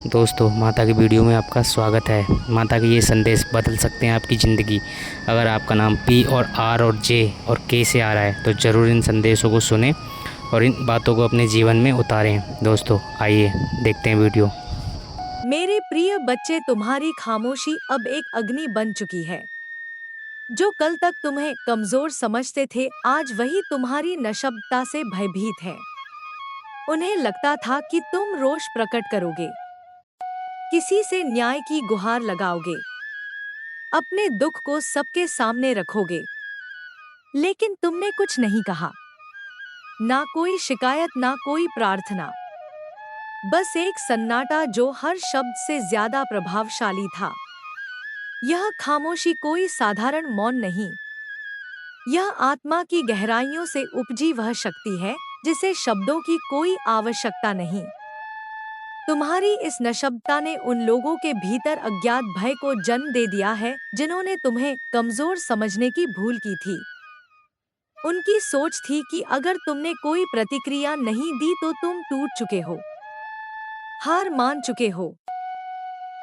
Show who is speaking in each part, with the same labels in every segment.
Speaker 1: दोस्तों, माता की वीडियो में आपका स्वागत है। माता के ये संदेश बदल सकते हैं आपकी ज़िंदगी। अगर आपका नाम पी और आर और जे और के से आ रहा है तो ज़रूर इन संदेशों को सुनें और इन बातों को अपने जीवन में उतारें। दोस्तों, आइए देखते हैं वीडियो।
Speaker 2: मेरे प्रिय बच्चे, तुम्हारी खामोशी अब एक अग्नि बन चुकी है। जो कल तक तुम्हें कमजोर समझते थे, आज वही तुम्हारी निशब्दता से भयभीत है। उन्हें लगता था कि तुम रोष प्रकट करोगे, किसी से न्याय की गुहार लगाओगे, अपने दुख को सबके सामने रखोगे। लेकिन तुमने कुछ नहीं कहा, ना कोई शिकायत, ना कोई प्रार्थना, बस एक सन्नाटा जो हर शब्द से ज्यादा प्रभावशाली था। यह खामोशी कोई साधारण मौन नहीं, यह आत्मा की गहराइयों से उपजी वह शक्ति है जिसे शब्दों की कोई आवश्यकता नहीं। तुम्हारी इस निशब्दता ने उन लोगों के भीतर अज्ञात भय को जन्म दे दिया है जिन्होंने तुम्हें कमजोर समझने की भूल की थी। उनकी सोच थी कि अगर तुमने कोई प्रतिक्रिया नहीं दी तो तुम टूट चुके हो, हार मान चुके हो।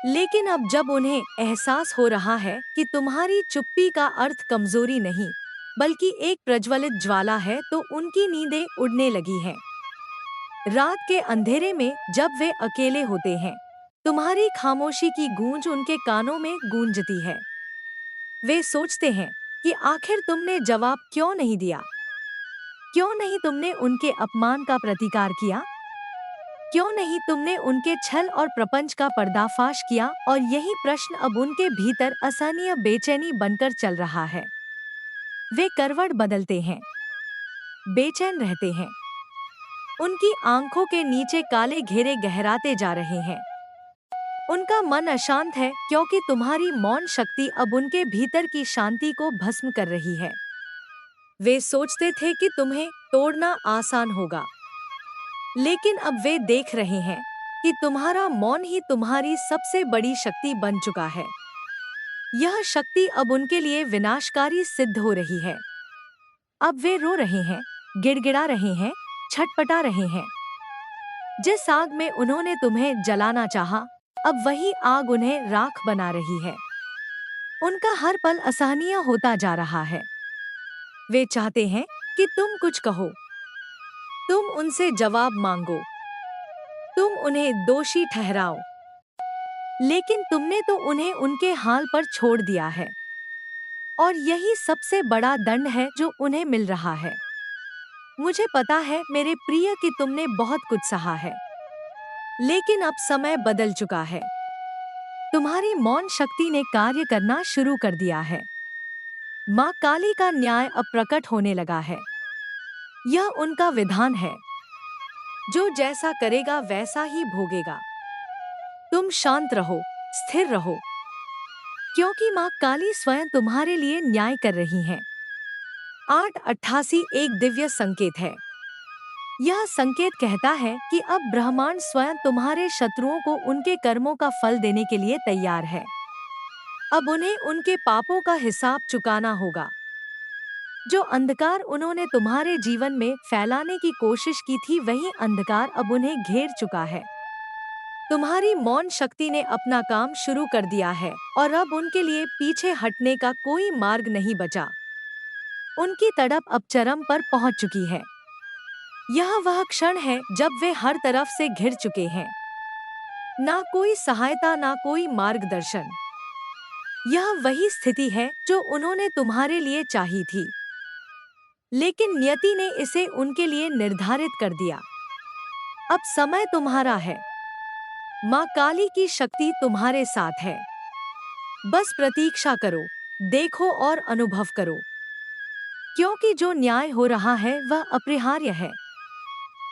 Speaker 2: लेकिन अब जब उन्हें एहसास हो रहा है कि तुम्हारी चुप्पी का अर्थ कमजोरी नहीं, बल्कि एक प्रज्वलित ज्वाला है, तो उनकी नींदें उड़ने लगी हैं। रात के अंधेरे में जब वे अकेले होते हैं, तुम्हारी खामोशी की गूंज उनके कानों में गूंजती है। वे सोचते हैं कि आखिर तुमने जवाब क्यों नहीं दिया? क्यों नहीं तुमने उनके अपमान का प्रतिकार किया? क्यों नहीं तुमने उनके छल और प्रपंच का पर्दाफाश किया? और यही प्रश्न अब उनके भीतर असहनीय बेचैनी बनकर चल रहा है। वे करवट बदलते हैं, बेचैन रहते हैं। उनकी आंखों के नीचे काले घेरे गहराते जा रहे हैं। उनका मन अशांत है क्योंकि तुम्हारी मौन शक्ति अब उनके भीतर की शांति को भस्म कर रही है। वे सोचते थे कि तुम्हें तोड़ना आसान होगा, लेकिन अब वे देख रहे हैं कि तुम्हारा मौन ही तुम्हारी सबसे बड़ी शक्ति बन चुका है। यह शक्ति अब उनके लिए विनाशकारी सिद्ध हो रही है। अब वे रो रहे हैं, गिड़गिड़ा रहे हैं, छटपटा रहे हैं। जिस आग में उन्होंने तुम्हें जलाना चाहा, अब वही आग उन्हें राख बना रही है। उनका हर पल असहनीय होता जा रहा है। वे चाहते हैं कि तुम कुछ कहो, तुम उनसे जवाब मांगो, तुम उन्हें दोषी ठहराओ। लेकिन तुमने तो उन्हें उनके हाल पर छोड़ दिया है। और यही सबसे बड़ा दंड है जो उन्हें मिल रहा है। मुझे पता है मेरे प्रिय कि तुमने बहुत कुछ सहा है, लेकिन अब समय बदल चुका है। तुम्हारी मौन शक्ति ने कार्य करना शुरू कर दिया है। माँ काली का न्याय अब प्रकट होने लगा है। यह उनका विधान है, जो जैसा करेगा वैसा ही भोगेगा। तुम शांत रहो, स्थिर रहो, क्योंकि माँ काली स्वयं तुम्हारे लिए न्याय कर रही है। 888 एक दिव्य संकेत है। यह संकेत कहता है कि अब ब्रह्मांड स्वयं तुम्हारे शत्रुओं को उनके कर्मों का फल देने के लिए तैयार है। अब उन्हें उनके पापों का हिसाब चुकाना होगा। जो अंधकार उन्होंने तुम्हारे जीवन में फैलाने की कोशिश की थी, वही अंधकार अब उन्हें घेर चुका है। तुम्हारी मौन शक्ति ने अपना काम शुरू कर दिया है और अब उनके लिए पीछे हटने का कोई मार्ग नहीं बचा। उनकी तड़प अब चरम पर पहुंच चुकी है। यह वह क्षण है जब वे हर तरफ से घिर चुके हैं। ना कोई सहायता, ना कोई मार्गदर्शन। यह वही स्थिति है जो उन्होंने तुम्हारे लिए चाही थी, लेकिन नियति ने इसे उनके लिए निर्धारित कर दिया। अब समय तुम्हारा है। माँ काली की शक्ति तुम्हारे साथ है। बस प्रतीक्षा करो, देखो और अनुभव करो, क्योंकि जो न्याय हो रहा है वह अपरिहार्य है।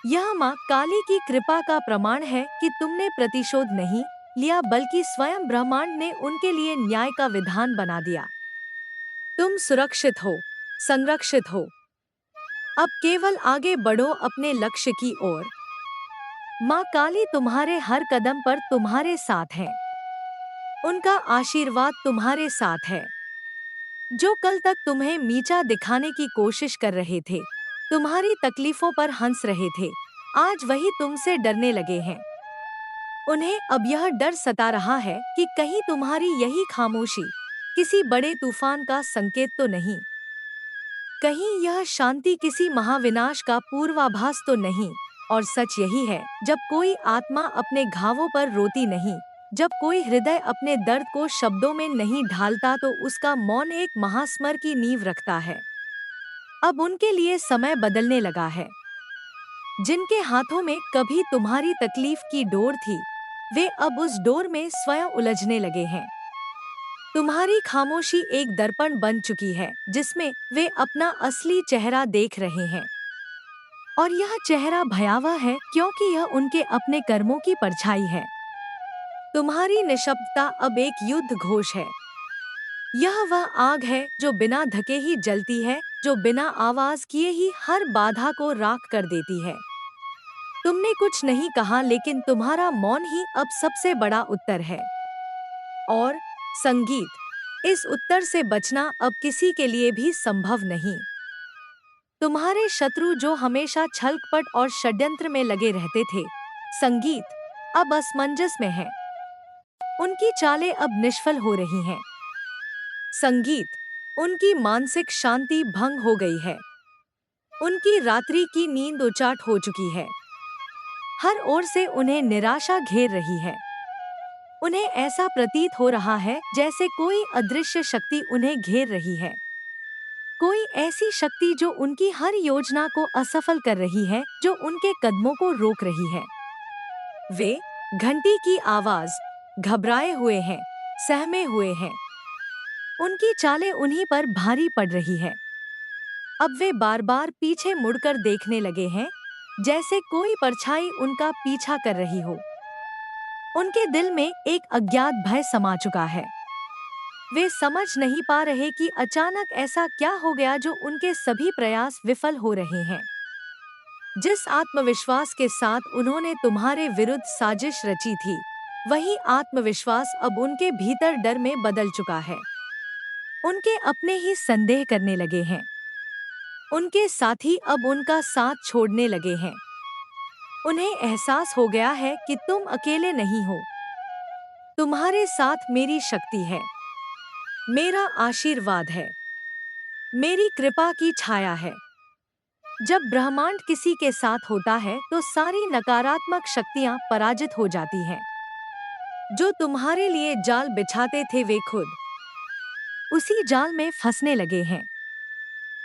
Speaker 2: यह माँ काली की कृपा का प्रमाण है कि तुमने प्रतिशोध नहीं लिया, बल्कि स्वयं ब्रह्मांड ने उनके लिए न्याय का विधान बना दिया। तुम सुरक्षित हो, संरक्षित हो। अब केवल आगे बढ़ो अपने लक्ष्य की ओर। माँ काली तुम्हारे हर कदम पर तुम्हारे साथ है। उनका आशीर्वाद तुम्हारे साथ है। जो कल तक तुम्हें नीचा दिखाने की कोशिश कर रहे थे, तुम्हारी तकलीफों पर हंस रहे थे, आज वही तुमसे डरने लगे हैं। उन्हें अब यह डर सता रहा है कि कहीं तुम्हारी यही खामोशी किसी बड़े तूफान का संकेत तो नहीं, कहीं यह शांति किसी महाविनाश का पूर्वाभास तो नहीं। और सच यही है, जब कोई आत्मा अपने घावों पर रोती नहीं, जब कोई हृदय अपने दर्द को शब्दों में नहीं ढालता, तो उसका मौन एक महास्मर की नींव रखता है। अब उनके लिए समय बदलने लगा है। जिनके हाथों में कभी तुम्हारी तकलीफ की डोर थी, वे अब उस डोर में स्वयं उलझने लगे हैं। तुम्हारी खामोशी एक दर्पण बन चुकी है, जिसमें वे अपना असली चेहरा देख रहे हैं। और यह चेहरा भयावह है, क्योंकि यह उनके अपने कर्मों की परछाई है। तुम्हारी निशब्दता अब एक युद्ध घोष है। यह वह आग है जो बिना धके ही जलती है, जो बिना आवाज किए ही हर बाधा को राख कर देती है। तुमने कुछ नहीं कहा, लेकिन तुम्हारा मौन ही अब सबसे बड़ा उत्तर है। और संगीत, इस उत्तर से बचना अब किसी के लिए भी संभव नहीं। तुम्हारे शत्रु जो हमेशा छलकपट और षड्यंत्र में लगे रहते थे, संगीत, अब असमंजस में है। उनकी चालें अब निष्फल हो रही हैं। संगीत, उनकी मानसिक शांति भंग हो गई है। उनकी रात्रि की नींद उचाट हो चुकी है। हर ओर से उन्हें निराशा घेर रही है। उन्हें ऐसा प्रतीत हो रहा है जैसे कोई अदृश्य शक्ति उन्हें घेर रही है। कोई ऐसी शक्ति जो उनकी हर योजना को असफल कर रही है, जो उनके कदमों को रोक रही है। वे घंटी की आवाज, घबराए हुए हैं, सहमे हुए हैं। उनकी चालें उन्हीं पर भारी पड़ रही है। अब वे बार बार पीछे मुड़कर देखने लगे हैं, जैसे कोई परछाई उनका पीछा कर रही हो। उनके दिल में एक अज्ञात भय समा चुका है। वे समझ नहीं पा रहे कि अचानक ऐसा क्या हो गया जो उनके सभी प्रयास विफल हो रहे हैं। जिस आत्मविश्वास के साथ उन्होंने तुम्हारे विरुद्ध साजिश रची थी, वही आत्मविश्वास अब उनके भीतर डर में बदल चुका है। उनके अपने ही संदेह करने लगे हैं। उनके साथी अब उनका साथ छोड़ने लगे हैं। उन्हें एहसास हो गया है कि तुम अकेले नहीं हो। तुम्हारे साथ मेरी शक्ति है, मेरा आशीर्वाद है, मेरी कृपा की छाया है। जब ब्रह्मांड किसी के साथ होता है, तो सारी नकारात्मक शक्तियां पराजित हो जाती हैं। जो तुम्हारे लिए जाल बिछाते थे, वे खुद उसी जाल में फंसने लगे हैं।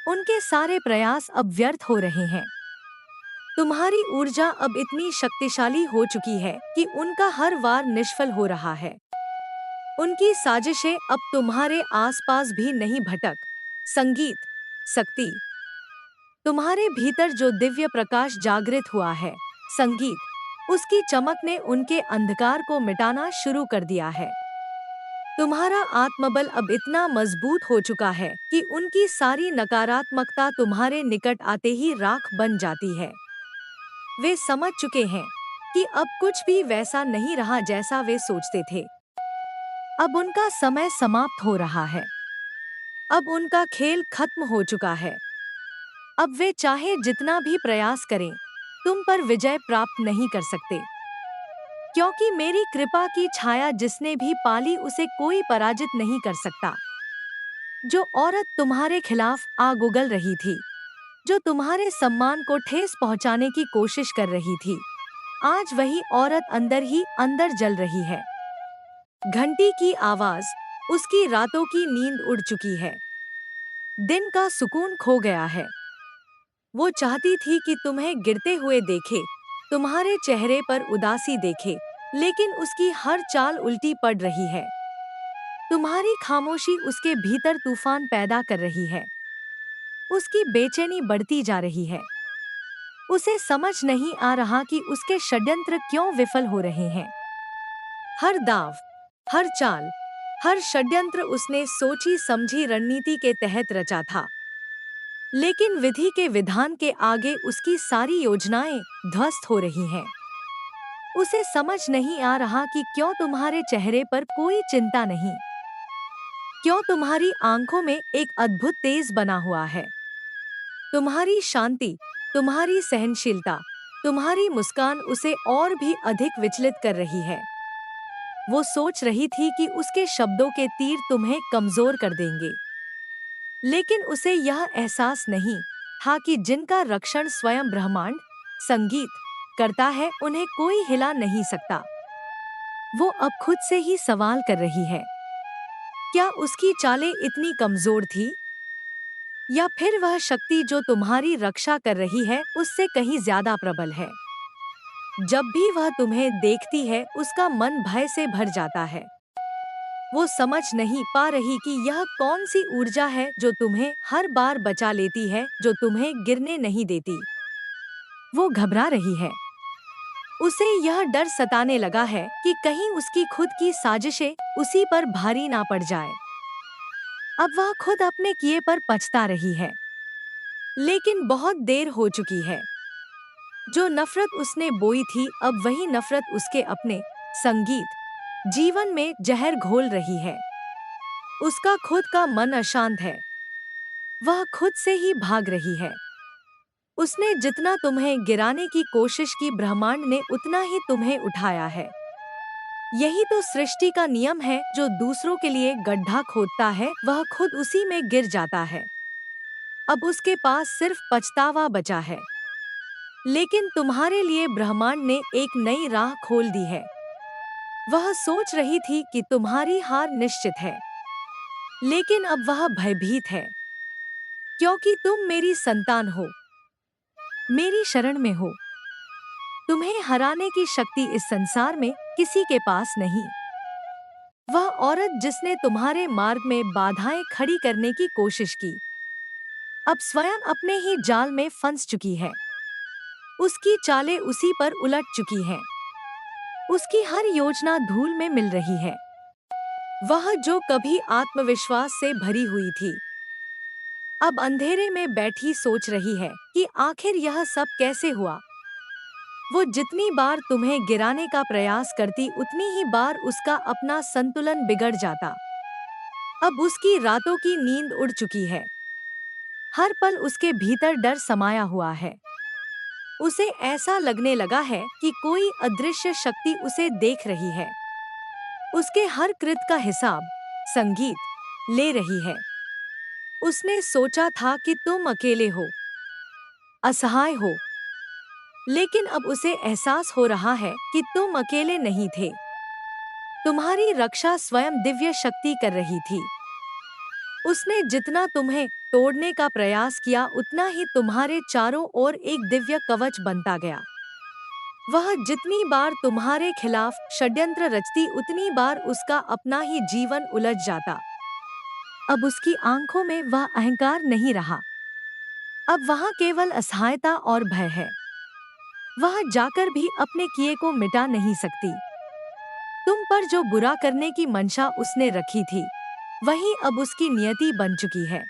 Speaker 2: उनके सारे प्रयास अब व्यर्थ हो रहे हैं। तुम्हारी ऊर्जा अब इतनी शक्तिशाली हो चुकी है कि उनका हर वार निष्फल हो रहा है। उनकी साजिशें अब तुम्हारे आसपास भी नहीं भटक। संगीत, शक्ति, तुम्हारे भीतर जो दिव्य प्रकाश जागृत हुआ है, संगीत, उसकी चमक ने उनके अंधकार को मिटाना शुरू कर दिया है। तुम्हारा आत्मबल अब इतना मजबूत हो चुका है कि उनकी सारी नकारात्मकता तुम्हारे निकट आते ही राख बन जाती है। वे समझ चुके हैं कि अब कुछ भी वैसा नहीं रहा जैसा वे सोचते थे। अब उनका समय समाप्त हो रहा है। अब उनका खेल खत्म हो चुका है। अब वे चाहे जितना भी प्रयास करें, तुम पर विजय प्राप्त नहीं कर सकते। क्योंकि मेरी कृपा की छाया जिसने भी पाली, उसे कोई पराजित नहीं कर सकता। जो औरत तुम्हारे खिलाफ आग उगल रही थी, जो तुम्हारे सम्मान को ठेस पहुंचाने की कोशिश कर रही थी, आज वही औरत अंदर ही अंदर जल रही है। घंटी की आवाज, उसकी रातों की नींद उड़ चुकी है। दिन का सुकून खो गया है। वो चाहती थी कि तुम्हें गिरते हुए देखे, तुम्हारे चेहरे पर उदासी देखे, लेकिन उसकी हर चाल उल्टी पड़ रही है। तुम्हारी खामोशी उसके भीतर तूफान पैदा कर रही है। उसकी बेचैनी बढ़ती जा रही है। उसे समझ नहीं आ रहा कि उसके षड्यंत्र क्यों विफल हो रहे हैं। हर दाव, हर चाल, हर षड्यंत्र उसने सोची समझी रणनीति के तहत रचा था। लेकिन विधि के विधान के आगे उसकी सारी योजनाएं ध्वस्त हो रही हैं। उसे समझ नहीं आ रहा कि क्यों तुम्हारे चेहरे पर कोई चिंता नहीं, क्यों तुम्हारी आंखों में एक अद्भुत तेज बना हुआ है। तुम्हारी शांति, तुम्हारी सहनशीलता, तुम्हारी मुस्कान उसे और भी अधिक विचलित कर रही है। वो सोच रही थी कि उसके शब्दों के तीर तुम्हें कमजोर कर देंगे, लेकिन उसे यह एहसास नहीं था कि जिनका रक्षण स्वयं ब्रह्मांड संगीत करता है, उन्हें कोई हिला नहीं सकता। वो अब खुद से ही सवाल कर रही है, क्या उसकी चालें इतनी कमजोर थी, या फिर वह शक्ति जो तुम्हारी रक्षा कर रही है उससे कहीं ज्यादा प्रबल है। जब भी वह तुम्हें देखती है उसका मन भय से भर जाता है। वो समझ नहीं पा रही कि यह कौन सी ऊर्जा है जो तुम्हें हर बार बचा लेती है, जो तुम्हें गिरने नहीं देती। वो घबरा रही है। उसे यह डर सताने लगा है कि कहीं उसकी खुद की साजिशें उसी पर भारी ना पड़ जाए। अब वह खुद अपने किए पर पछता रही है, लेकिन बहुत देर हो चुकी है। जो नफरत उसने बोई थी, अब वही नफरत उसके अपने संगीत जीवन में जहर घोल रही है। उसका खुद का मन अशांत है। वह खुद से ही भाग रही है। उसने जितना तुम्हें गिराने की कोशिश की, ब्रह्मांड ने उतना ही तुम्हें उठाया है। यही तो सृष्टि का नियम है, जो दूसरों के लिए गड्ढा खोदता है वह खुद उसी में गिर जाता है। अब उसके पास सिर्फ पछतावा बचा है। लेकिन तुम्हारे लिए ब्रह्मांड ने एक नई राह खोल दी है। वह सोच रही थी कि तुम्हारी हार निश्चित है, लेकिन अब वह भयभीत है, क्योंकि तुम मेरी संतान हो, मेरी शरण में हो। तुम्हें हराने की शक्ति इस संसार में किसी के पास नहीं। वह औरत जिसने तुम्हारे मार्ग में बाधाएं खड़ी करने की कोशिश की, अब स्वयं अपने ही जाल में फंस चुकी है। उसकी चालें उसी पर उलट चुकी हैं। उसकी हर योजना धूल में मिल रही है। वह जो कभी आत्मविश्वास से भरी हुई थी, अब अंधेरे में बैठी सोच रही है कि आखिर यह सब कैसे हुआ। वो जितनी बार तुम्हें गिराने का प्रयास करती, उतनी ही बार उसका अपना संतुलन बिगड़ जाता। अब उसकी रातों की नींद उड़ चुकी है। हर पल उसके भीतर डर समाया हुआ है। उसे ऐसा लगने लगा है कि कोई अदृश्य शक्ति उसे देख रही है। उसके हर कृत्य का हिसाब संगीत ले रही है। उसने सोचा था कि तुम अकेले हो, असहाय हो, लेकिन अब उसे एहसास हो रहा है कि तुम अकेले नहीं थे। तुम्हारी रक्षा स्वयं दिव्य शक्ति कर रही थी। उसने जितना तुम्हें तोड़ने का प्रयास किया, उतना ही तुम्हारे चारों ओर एक दिव्य कवच बनता गया। वह जितनी बार तुम्हारे खिलाफ षड्यंत्र रचती, उतनी बार उसका अपना ही जीवन उलझ जाता। अब उसकी आंखों में वह अहंकार नहीं रहा। अब वहाँ केवल असहायता और भय है। वह जाकर भी अपने किए को मिटा नहीं सकती। तुम पर जो बुरा करने की मंशा उसने रखी थी, वही अब उसकी नियति बन चुकी है।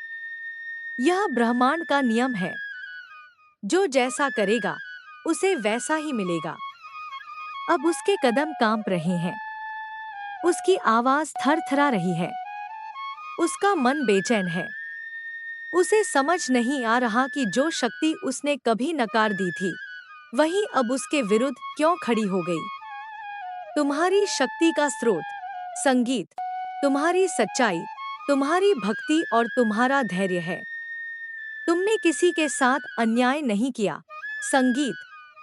Speaker 2: यह ब्रह्मांड का नियम है। जो जैसा करेगा उसे वैसा ही मिलेगा। अब उसके कदम कांप रहे हैं। उसकी आवाज थरथरा रही है। उसका मन बेचैन है। उसे समझ नहीं आ रहा कि जो शक्ति उसने कभी नकार दी थी, वही अब उसके विरुद्ध क्यों खड़ी हो गई। तुम्हारी शक्ति का स्रोत संगीत, तुम्हारी सच्चाई, तुम्हारी भक्ति और तुम्हारा धैर्य है। तुमने किसी के साथ अन्याय नहीं किया संगीत,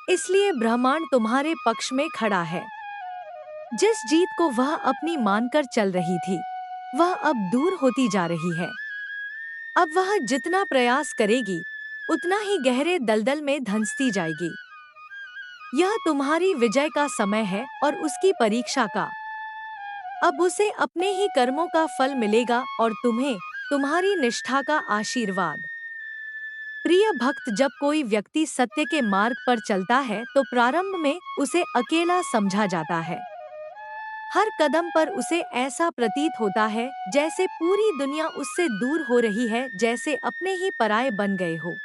Speaker 2: इसलिए ब्रह्मांड तुम्हारे पक्ष में खड़ा है। जिस जीत को वह अपनी मानकर चल रही थी, वह अब दूर होती जा रही है। अब वह जितना प्रयास करेगी, उतना ही गहरे दलदल में धंसती जाएगी। यह तुम्हारी विजय का समय है और उसकी परीक्षा का। अब उसे अपने ही कर्मों का फल मिलेगा और तुम्हें तुम्हारी निष्ठा का आशीर्वाद। प्रिय भक्त, जब कोई व्यक्ति सत्य के मार्ग पर चलता है तो प्रारंभ में उसे अकेला समझा जाता है। हर कदम पर उसे ऐसा प्रतीत होता है जैसे पूरी दुनिया उससे दूर हो रही है, जैसे अपने ही पराये बन गए हो।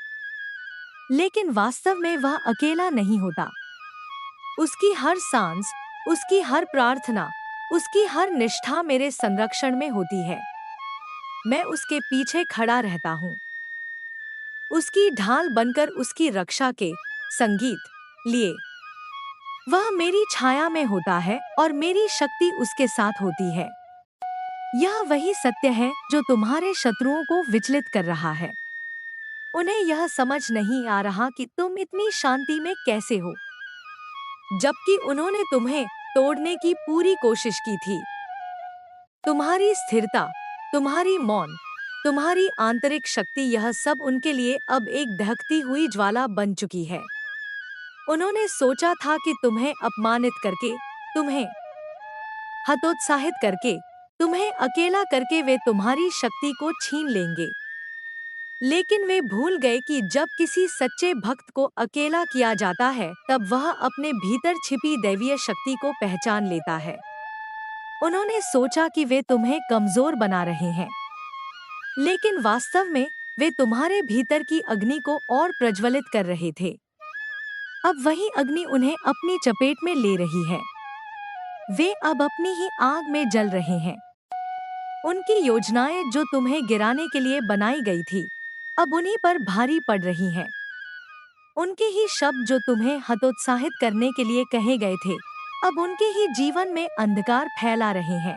Speaker 2: लेकिन वास्तव में वह अकेला नहीं होता। उसकी हर सांस, उसकी हर प्रार्थना, उसकी हर निष्ठा मेरे संरक्षण में होती है। मैं उसके पीछे खड़ा रहता हूँ, उसकी ढाल बनकर उसकी रक्षा के संगीत। लिए। वह मेरी छाया में होता है और मेरी शक्ति उसके साथ होती है। यह वही सत्य है जो तुम्हारे शत्रुओं को विचलित कर रहा है। उन्हें यह समझ नहीं आ रहा कि तुम इतनी शांति में कैसे हो, जबकि उन्होंने तुम्हें तोड़ने की पूरी कोशिश की थी। तुम्हारी स्थिरता, तुम्हारी मौन, तुम्हारी आंतरिक शक्ति, यह सब उनके लिए अब एक दहकती हुई ज्वाला बन चुकी है। उन्होंने सोचा था कि तुम्हें अपमानित करके, तुम्हें हतोत्साहित करके, तुम्हें अकेला करके वे तुम्हारी शक्ति को छीन लेंगे। लेकिन वे भूल गए कि जब किसी सच्चे भक्त को अकेला किया जाता है, तब वह अपने भीतर छिपी दैवीय शक्ति को पहचान लेता है। उन्होंने सोचा कि वे तुम्हें कमजोर बना रहे हैं, लेकिन वास्तव में वे तुम्हारे भीतर की अग्नि को और प्रज्वलित कर रहे थे। अब वही अग्नि उन्हें अपनी चपेट में ले रही है। वे अब अपनी ही आग में जल रहे हैं। उनकी योजनाएं जो तुम्हें गिराने के लिए बनाई गई थी, अब उन्हीं पर भारी पड़ रही हैं। उनके ही शब्द जो तुम्हें हतोत्साहित करने के लिए कहे गए थे, अब उनके ही जीवन में अंधकार फैला रहे हैं।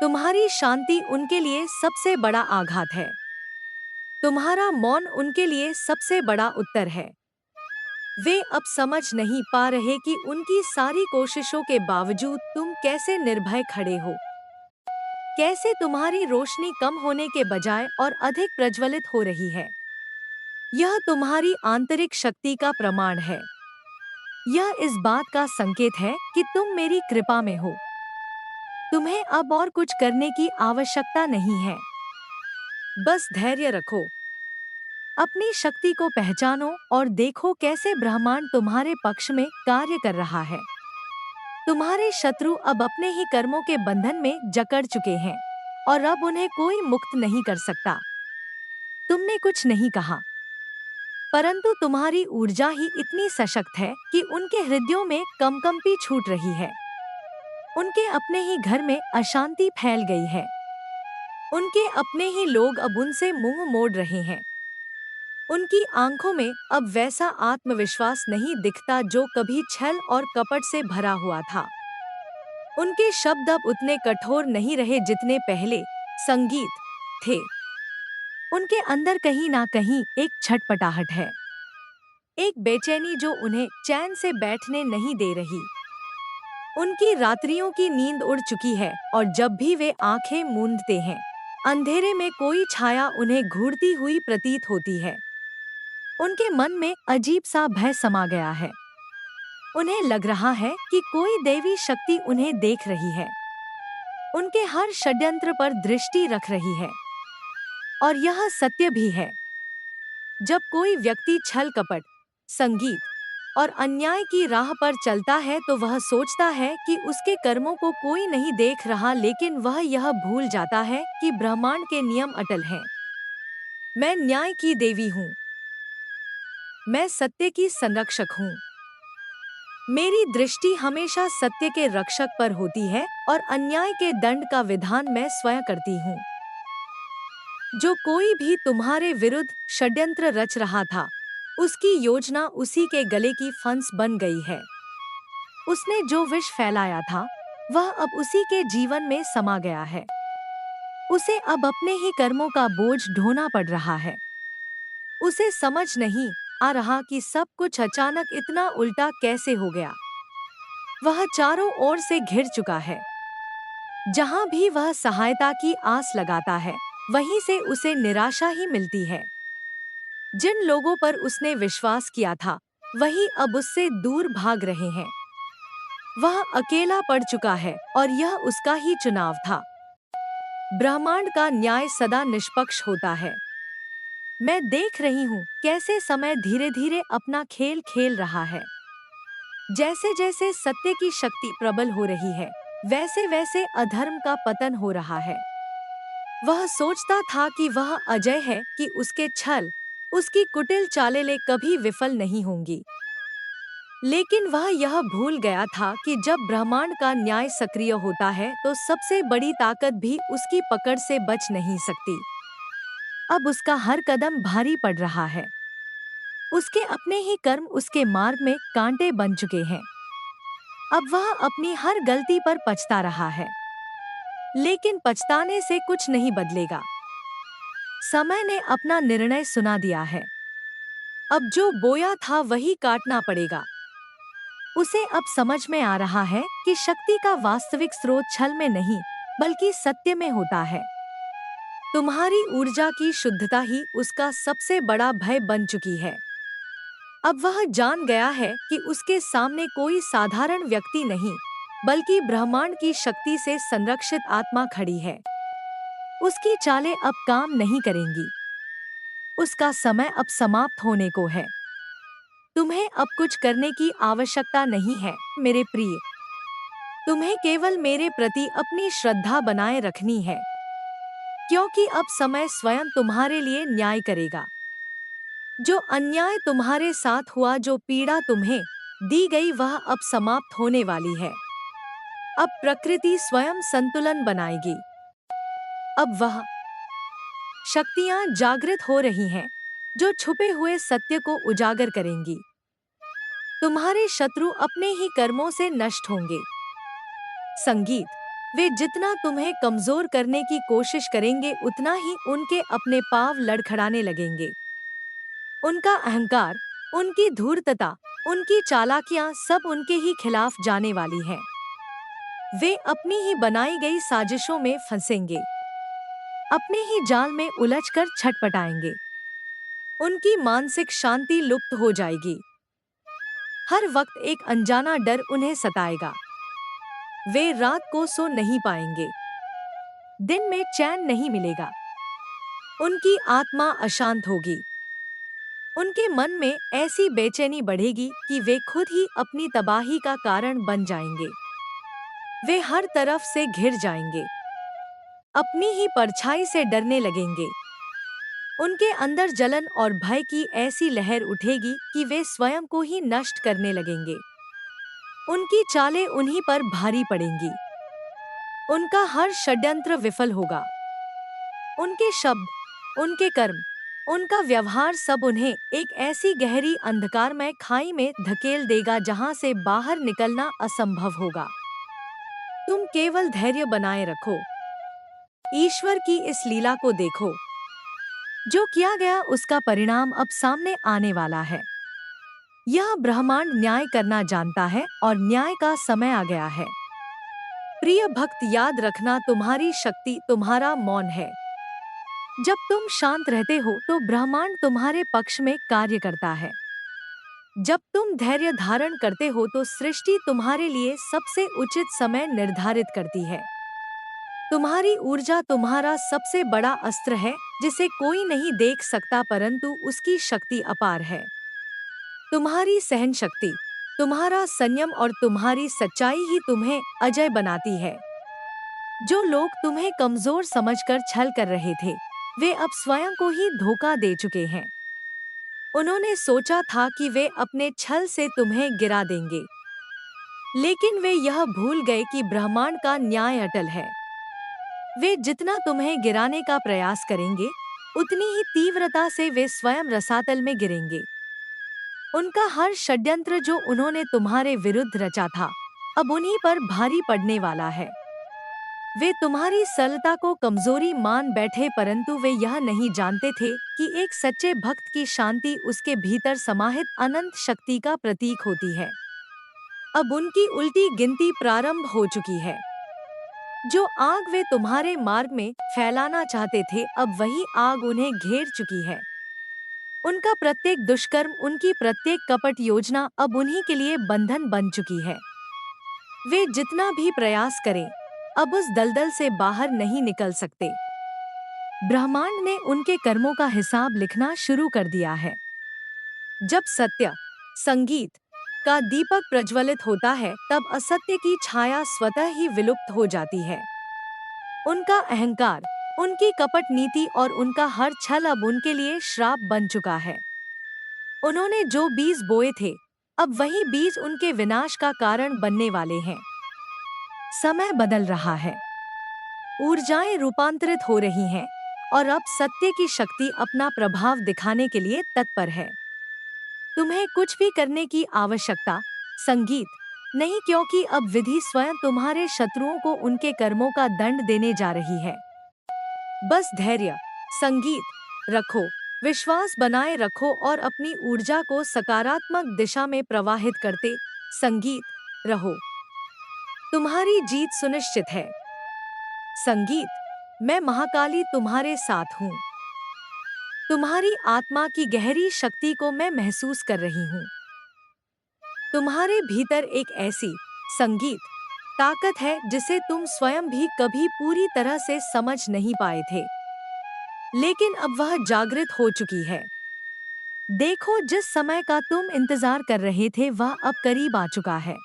Speaker 2: तुम्हारी शांति उनके लिए सबसे बड़ा आघात है। तुम्हारा मौन उनके लिए सबसे बड़ा उत्तर है। वे अब समझ नहीं पा रहे कि उनकी सारी कोशिशों के बावजूद तुम कैसे निर्भय खड़े हो, कैसे तुम्हारी रोशनी कम होने के बजाय और अधिक प्रज्वलित हो रही है। यह तुम्हारी आंतरिक शक्ति का प्रमाण है। यह इस बात का संकेत है कि तुम मेरी कृपा में हो। तुम्हें अब और कुछ करने की आवश्यकता नहीं है। बस धैर्य रखो, अपनी शक्ति को पहचानो और देखो कैसे ब्रह्मांड तुम्हारे पक्ष में कार्य कर रहा है। तुम्हारे शत्रु अब अपने ही कर्मों के बंधन में जकड़ चुके हैं और अब उन्हें कोई मुक्त नहीं कर सकता। तुमने कुछ नहीं कहा, परंतु तुम्हारी ऊर्जा ही इतनी सशक्त है कि उनके हृदयों में कंपकंपी छूट रही है। उनके अपने ही घर में अशांति फैल गई है। उनके अपने ही लोग अब उनसे मुंह मोड़ रहे हैं। उनकी आंखों में अब वैसा आत्मविश्वास नहीं दिखता जो कभी छल और कपट से भरा हुआ था। उनके शब्द अब उतने कठोर नहीं रहे जितने पहले संगीत थे। उनके अंदर कहीं ना कहीं एक छटपटाहट है, एक बेचैनी जो उन्हें चैन से बैठने नहीं दे रही। उनकी रात्रियों की नींद उड़ चुकी है और जब भी वे आंखें मूंदते हैं, अंधेरे में कोई छाया उन्हें घूरती हुई प्रतीत होती है। उनके मन में अजीब सा भय समा गया है। उन्हें लग रहा है कि कोई दैवी शक्ति उन्हें देख रही है, उनके हर षड्यंत्र पर दृष्टि रख रही है। और यह सत्य भी है। जब कोई व्यक्ति छल कपट, संगीत और अन्याय की राह पर चलता है तो वह सोचता है कि उसके कर्मों को कोई नहीं देख रहा, लेकिन वह यह भूल जाता है कि ब्रह्मांड के नियम अटल हैं। मैं न्याय की देवी हूँ। मैं सत्य की संरक्षक हूँ। मेरी दृष्टि हमेशा सत्य के रक्षक पर होती है और अन्याय के दंड का विधान मैं स्वयं करती हूँ। जो कोई भी तुम्हारे विरुद्ध षड्यंत्र रच रहा था, उसकी योजना उसी के गले की फंस बन गई है। उसने जो विष फैलाया था, वह अब उसी के जीवन में समा गया है। उसे अब अपने ही कर्मों का बोझ ढोना पड़ रहा है। उसे समझ नहीं आ रहा कि सब कुछ अचानक इतना उल्टा कैसे हो गया। वह चारों ओर से घिर चुका है। जहां भी वह सहायता की आस लगाता है, वहीं से उसे निराशा ही मिलती है। जिन लोगों पर उसने विश्वास किया था, वही अब उससे दूर भाग रहे हैं। वह अकेला पड़ चुका है और यह उसका ही चुनाव था। ब्रह्मांड का न्याय सदा निष्पक्ष होता है। मैं देख रही हूँ कैसे समय धीरे धीरे अपना खेल खेल रहा है। जैसे जैसे सत्य की शक्ति प्रबल हो रही है, वैसे वैसे अधर्म का पतन हो रहा है। वह सोचता था कि वह अजय है, कि उसके छल, उसकी कुटिल चालें कभी विफल नहीं होंगी। लेकिन वह यह भूल गया था कि जब ब्रह्मांड का न्याय सक्रिय होता है तो सबसे बड़ी ताकत भी उसकी पकड़ से बच नहीं सकती। अब उसका हर कदम भारी पड़ रहा है। उसके अपने ही कर्म उसके मार्ग में कांटे बन चुके हैं। अब वह अपनी हर गलती पर पछता रहा है, लेकिन पछताने से कुछ नहीं बदलेगा। समय ने अपना निर्णय सुना दिया है। अब जो बोया था वही काटना पड़ेगा। उसे अब समझ में आ रहा है कि शक्ति का वास्तविक स्रोत छल में नहीं, बल्कि सत्य में होता है। तुम्हारी ऊर्जा की शुद्धता ही उसका सबसे बड़ा भय बन चुकी है। अब वह जान गया है कि उसके सामने कोई साधारण व्यक्ति नहीं, बल्कि ब्रह्मांड की शक्ति से संरक्षित आत्मा खड़ी है। उसकी चालें अब काम नहीं करेंगी। उसका समय अब समाप्त होने को है। तुम्हें अब कुछ करने की आवश्यकता नहीं है, मेरे प्रिय। तुम्हें केवल मेरे प्रति अपनी श्रद्धा बनाए रखनी है, क्योंकि अब समय स्वयं तुम्हारे लिए न्याय करेगा। जो अन्याय तुम्हारे साथ हुआ, जो पीड़ा तुम्हें दी गई, वह अब समाप्त होने वाली है। अब प्रकृति स्वयं संतुलन बनाएगी। अब वह शक्तियां जागृत हो रही हैं, जो छुपे हुए सत्य को उजागर करेंगी। तुम्हारे शत्रु अपने ही कर्मों से नष्ट होंगे। संगीत, वे जितना तुम्हें कमजोर करने की कोशिश करेंगे, उतना ही उनके अपने पांव लड़खड़ाने लगेंगे। उनका अहंकार, उनकी धूर्तता, उनकी चालाकियां सब उनके ही खिलाफ जाने वाली हैं। वे अपनी ही बनाई गई साजिशों में फंसेंगे, अपने ही जाल में उलझकर छटपटाएंगे। उनकी मानसिक शांति लुप्त हो जाएगी। हर वक्त एक अनजाना डर उन्हें सताएगा। वे रात को सो नहीं पाएंगे, दिन में चैन नहीं मिलेगा। उनकी आत्मा अशांत होगी। उनके मन में ऐसी बेचैनी बढ़ेगी कि वे खुद ही अपनी तबाही का कारण बन जाएंगे। वे हर तरफ से घिर जाएंगे, अपनी ही परछाई से डरने लगेंगे। उनके अंदर जलन और भय की ऐसी लहर उठेगी कि वे स्वयं को ही नष्ट करने लगेंगे। उनकी चालें उन्हीं पर भारी पड़ेंगी। उनका हर षड्यंत्र विफल होगा। उनके शब्द, उनके कर्म, उनका व्यवहार सब उन्हें एक ऐसी गहरी अंधकारमय खाई में धकेल देगा जहां से बाहर निकलना असंभव होगा। तुम केवल धैर्य बनाए रखो। ईश्वर की इस लीला को देखो। जो किया गया उसका परिणाम अब सामने आने वाला है। यह ब्रह्मांड न्याय करना जानता है और न्याय का समय आ गया है। प्रिय भक्त, याद रखना, तुम्हारी शक्ति तुम्हारा मौन है। जब तुम शांत रहते हो तो ब्रह्मांड तुम्हारे पक्ष में कार्य करता है। जब तुम धैर्य धारण करते हो तो सृष्टि तुम्हारे लिए सबसे उचित समय निर्धारित करती है। तुम्हारी ऊर्जा तुम्हारा सबसे बड़ा अस्त्र है, जिसे कोई नहीं देख सकता, परंतु उसकी शक्ति अपार है। तुम्हारी सहन शक्ति, तुम्हारा संयम और तुम्हारी सच्चाई ही तुम्हें अजय बनाती है। जो लोग तुम्हें कमजोर समझकर छल कर रहे थे, वे अब स्वयं को ही धोखा दे चुके हैं। उन्होंने सोचा था कि वे अपने छल से तुम्हें गिरा देंगे, लेकिन वे यह भूल गए कि ब्रह्मांड का न्याय अटल है। वे जितना तुम्हें गिराने का प्रयास करेंगे, उतनी ही तीव्रता से वे स्वयं रसातल में गिरेंगे। उनका हर षड्यंत्र जो उन्होंने तुम्हारे विरुद्ध रचा था, अब उन्हीं पर भारी पड़ने वाला है। वे तुम्हारी सरलता को कमजोरी मान बैठे, परंतु वे यह नहीं जानते थे कि एक सच्चे भक्त की शांति उसके भीतर समाहित अनंत शक्ति का प्रतीक होती है। अब उनकी उल्टी गिनती प्रारंभ हो चुकी है। जो आग वे तुम्हारे मार्ग में फैलाना चाहते थे, अब वही आग उन्हें घेर चुकी है। उनका प्रत्येक दुष्कर्म, उनकी प्रत्येक कपट योजना अब उन्हीं के लिए बंधन बन चुकी है। वे जितना भी प्रयास करें, अब उस दलदल से बाहर नहीं निकल सकते। ब्रह्मांड ने उनके कर्मों का हिसाब लिखना शुरू कर दिया है। जब सत्य, संगीत का दीपक प्रज्वलित होता है, तब असत्य की छाया स्वतः ही विलुप्त हो जाती है। उनका अहंकार, उनकी कपट नीति और उनका हर छल अब उनके लिए श्राप बन चुका है। उन्होंने जो बीज बोए थे, अब वही बीज उनके विनाश का कारण बनने वाले हैं। समय बदल रहा है। ऊर्जाएं रूपांतरित हो रही हैं और अब सत्य की शक्ति अपना प्रभाव दिखाने के लिए तत्पर है। तुम्हें कुछ भी करने की आवश्यकता संगीत नहीं, क्योंकि अब विधि स्वयं तुम्हारे शत्रुओं को उनके कर्मों का दंड देने जा रही है। बस धैर्य संगीत रखो, विश्वास बनाए रखो और अपनी ऊर्जा को सकारात्मक दिशा में प्रवाहित करते संगीत रहो। तुम्हारी जीत सुनिश्चित है। संगीत, मैं महाकाली तुम्हारे साथ हूँ। तुम्हारी आत्मा की गहरी शक्ति को मैं महसूस कर रही हूँ। तुम्हारे भीतर एक ऐसी संगीत ताकत है जिसे तुम स्वयं भी कभी पूरी तरह से समझ नहीं पाए थे, लेकिन अब वह जागृत हो चुकी है। देखो, जिस समय का तुम इंतजार कर रहे थे वह अब करीब आ चुका है।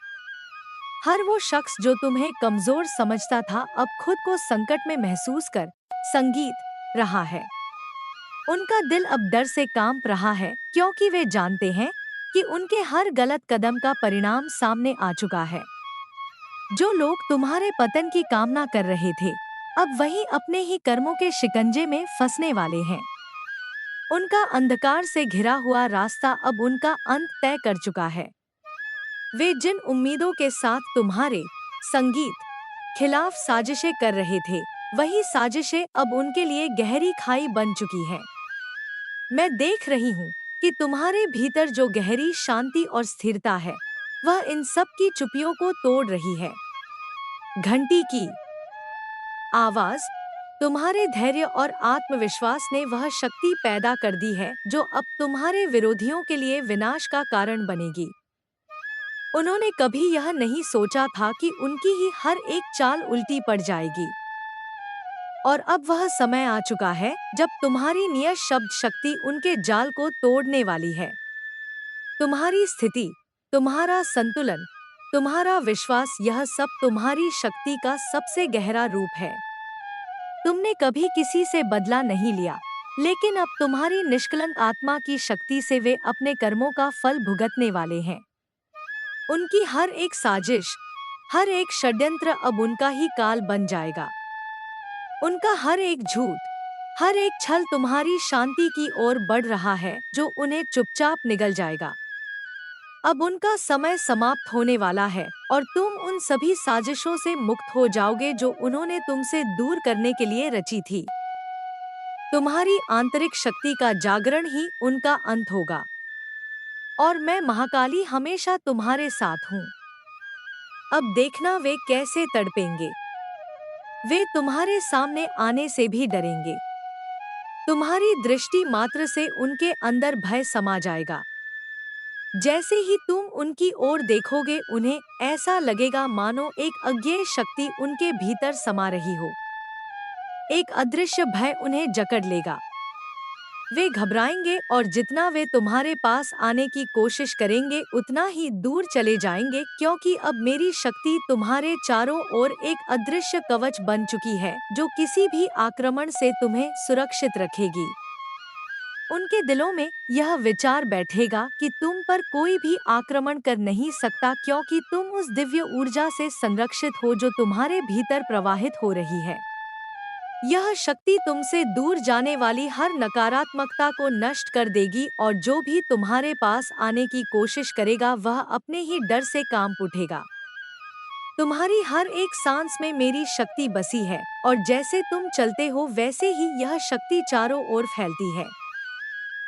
Speaker 2: हर वो शख्स जो तुम्हें कमजोर समझता था अब खुद को संकट में महसूस कर संगीत रहा है। उनका दिल अब डर से कांप रहा है, क्योंकि वे जानते हैं कि उनके हर गलत कदम का परिणाम सामने आ चुका है। जो लोग तुम्हारे पतन की कामना कर रहे थे अब वही अपने ही कर्मों के शिकंजे में फंसने वाले हैं। उनका अंधकार से घिरा हुआ रास्ता अब उनका अंत तय कर चुका है। वे जिन उम्मीदों के साथ तुम्हारे संगीत खिलाफ साजिशें कर रहे थे, वही साजिशें अब उनके लिए गहरी खाई बन चुकी हैं। मैं देख रही हूँ कि तुम्हारे भीतर जो गहरी शांति और स्थिरता है, वह इन सब की चुप्पियों को तोड़ रही है। घंटी की आवाज, तुम्हारे धैर्य और आत्मविश्वास ने वह शक्ति पैदा कर दी है जो अब तुम्हारे विरोधियों के लिए विनाश का कारण बनेगी। उन्होंने कभी यह नहीं सोचा था कि उनकी ही हर एक चाल उल्टी पड़ जाएगी। और अब वह समय आ चुका है जब तुम्हारी नियत शब्द शक्ति उनके जाल को तोड़ने वाली है। तुम्हारी स्थिति, तुम्हारा संतुलन, तुम्हारा विश्वास, यह सब तुम्हारी शक्ति का सबसे गहरा रूप है। तुमने कभी किसी से बदला नहीं लिया, लेकिन अब तुम्हारी निष्कलंक आत्मा की शक्ति से वे अपने कर्मों का फल भुगतने वाले हैं। उनकी हर एक साजिश, हर एक षड्यंत्र अब उनका ही काल बन जाएगा। उनका हर एक झूठ, हर एक छल तुम्हारी शांति की ओर बढ़ रहा है, जो उन्हें चुपचाप निगल जाएगा। अब उनका समय समाप्त होने वाला है और तुम उन सभी साजिशों से मुक्त हो जाओगे जो उन्होंने तुमसे दूर करने के लिए रची थी। तुम्हारी आंतरिक शक्ति का जागरण ही उनका अंत होगा। और मैं महाकाली हमेशा तुम्हारे साथ हूँ। अब देखना वे कैसे तड़पेंगे। वे तुम्हारे सामने आने से भी डरेंगे। तुम्हारी दृष्टि मात्र से उनके अंदर भय समा जाएगा। जैसे ही तुम उनकी ओर देखोगे, उन्हें ऐसा लगेगा मानो एक अज्ञेय शक्ति उनके भीतर समा रही हो। एक अदृश्य भय उन्हें जकड़ लेगा। वे घबराएंगे और जितना वे तुम्हारे पास आने की कोशिश करेंगे उतना ही दूर चले जाएंगे, क्योंकि अब मेरी शक्ति तुम्हारे चारों ओर एक अदृश्य कवच बन चुकी है जो किसी भी आक्रमण से तुम्हें सुरक्षित रखेगी। उनके दिलों में यह विचार बैठेगा कि तुम पर कोई भी आक्रमण कर नहीं सकता, क्योंकि तुम उस दिव्य ऊर्जा से संरक्षित हो जो तुम्हारे भीतर प्रवाहित हो रही है। यह शक्ति तुमसे दूर जाने वाली हर नकारात्मकता को नष्ट कर देगी और जो भी तुम्हारे पास आने की कोशिश करेगा वह अपने ही डर से कांप उठेगा। तुम्हारी हर एक सांस में मेरी शक्ति बसी है और जैसे तुम चलते हो वैसे ही यह शक्ति चारों ओर फैलती है।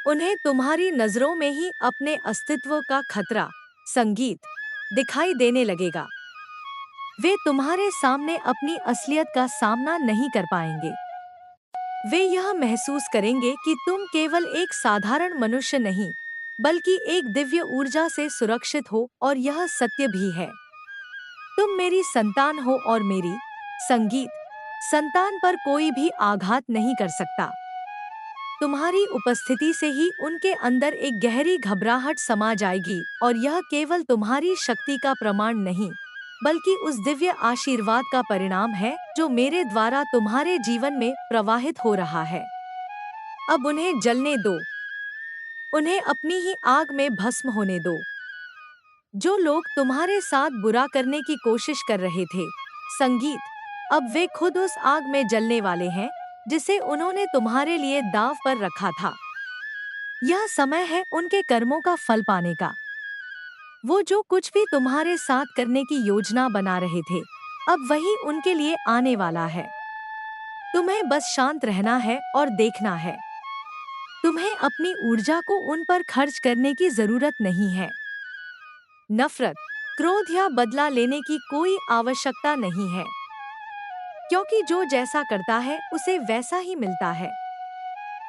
Speaker 2: उन्हें तुम्हारी नजरों में ही अपने अस्तित्व का खतरा संगीत दिखाई देने लगेगा। वे तुम्हारे सामने अपनी असलियत का सामना नहीं कर पाएंगे। वे यह महसूस करेंगे कि तुम केवल एक साधारण मनुष्य नहीं, बल्कि एक दिव्य ऊर्जा से सुरक्षित हो, और यह सत्य भी है। तुम मेरी संतान हो और मेरी संगीत संतान पर कोई भी आघात नहीं कर सकता। तुम्हारी उपस्थिति से ही उनके अंदर एक गहरी घबराहट समा जाएगी और यह केवल तुम्हारी शक्ति का प्रमाण नहीं, बल्कि उस दिव्य आशीर्वाद का परिणाम है जो मेरे द्वारा तुम्हारे जीवन में प्रवाहित हो रहा है। अब उन्हें जलने दो, उन्हें अपनी ही आग में भस्म होने दो। जो लोग तुम्हारे साथ बुरा करने की कोशिश कर रहे थे संगीत, अब वे खुद उस आग में जलने वाले हैं जिसे उन्होंने तुम्हारे लिए दांव पर रखा था। यह समय है उनके कर्मों का फल पाने का। वो जो कुछ भी तुम्हारे साथ करने की योजना बना रहे थे, अब वही उनके लिए आने वाला है। तुम्हें बस शांत रहना है और देखना है। तुम्हें अपनी ऊर्जा को उन पर खर्च करने की जरूरत नहीं है। नफरत, क्रोध या बदला लेने की कोई आवश्यकता नहीं है, क्योंकि जो जैसा करता है उसे वैसा ही मिलता है।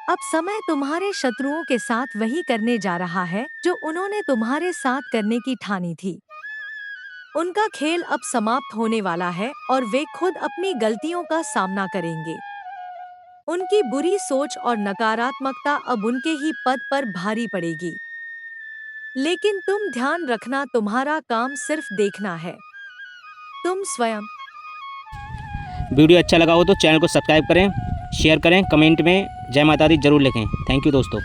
Speaker 2: अब समय तुम्हारे शत्रुओं के साथ वही करने जा रहा है जो उन्होंने तुम्हारे साथ करने की ठानी थी। उनका खेल अब समाप्त होने वाला है और वे खुद अपनी गलतियों का सामना करेंगे। उनकी बुरी सोच और नकारात्मकता अब उनके ही पद पर भारी पड़ेगी। लेकिन तुम ध्यान रखना, तुम्हारा काम सिर्फ देखना है। तुम स्वयं।
Speaker 1: वीडियो अच्छा लगा हो तो चैनल को सब्सक्राइब करें, शेयर करें, कमेंट में जय माता दी जरूर लिखें। थैंक यू दोस्तों।